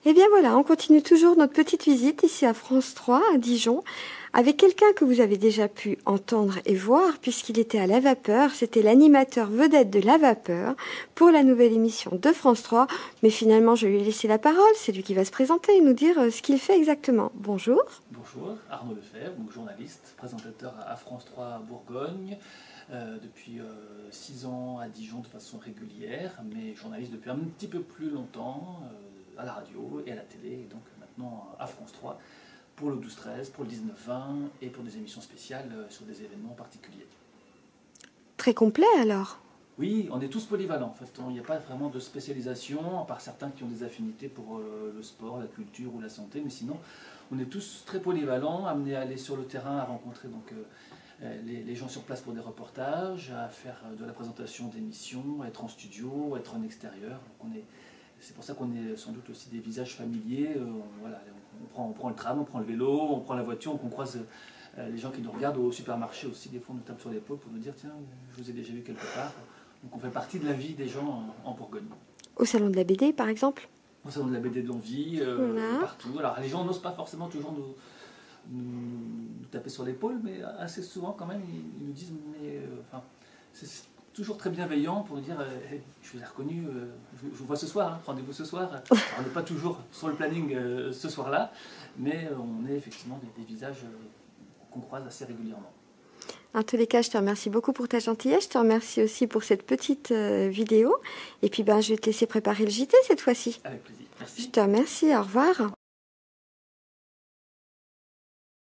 Et bien voilà, on continue toujours notre petite visite ici à France 3, à Dijon, avec quelqu'un que vous avez déjà pu entendre et voir, puisqu'il était à La Vapeur. C'était l'animateur vedette de La Vapeur pour la nouvelle émission de France 3. Mais finalement, je vais lui laisser la parole. C'est lui qui va se présenter et nous dire ce qu'il fait exactement. Bonjour. Bonjour, Arnaud Lefebvre, donc journaliste, présentateur à France 3 Bourgogne, depuis 6 ans à Dijon de façon régulière, mais journaliste depuis un petit peu plus longtemps à la radio et à la télé, et donc maintenant à France 3 pour le 12-13, pour le 19-20 et pour des émissions spéciales sur des événements particuliers. Très complet alors. Oui, on est tous polyvalents en fait, il n'y a pas vraiment de spécialisation, à part certains qui ont des affinités pour le sport, la culture ou la santé, mais sinon on est tous très polyvalents, amenés à aller sur le terrain, à rencontrer donc, les gens sur place pour des reportages, à faire de la présentation d'émissions, à être en studio, à être en extérieur. C'est pour ça qu'on est sans doute aussi des visages familiers. Voilà, on prend le tram, on prend le vélo, on prend la voiture, on croise les gens qui nous regardent au supermarché aussi. Des fois, on nous tape sur l'épaule pour nous dire tiens, je vous ai déjà vu quelque part. Donc on fait partie de la vie des gens en Bourgogne. Au salon de la BD, par exemple. Au salon de la BD de Longwy, Voilà. partout. Alors les gens n'osent pas forcément toujours nous taper sur l'épaule, mais assez souvent quand même, ils nous disent mais enfin, c'est toujours très bienveillant pour nous dire hey, je vous ai reconnu, je vous vois ce soir, hein, rendez-vous ce soir. Alors, on n'est pas toujours sur le planning ce soir-là, mais on est effectivement des visages qu'on croise assez régulièrement. En tous les cas, je te remercie beaucoup pour ta gentillesse. Je te remercie aussi pour cette petite vidéo. Et puis, je vais te laisser préparer le JT cette fois-ci. Avec plaisir. Merci. Je te remercie. Au revoir.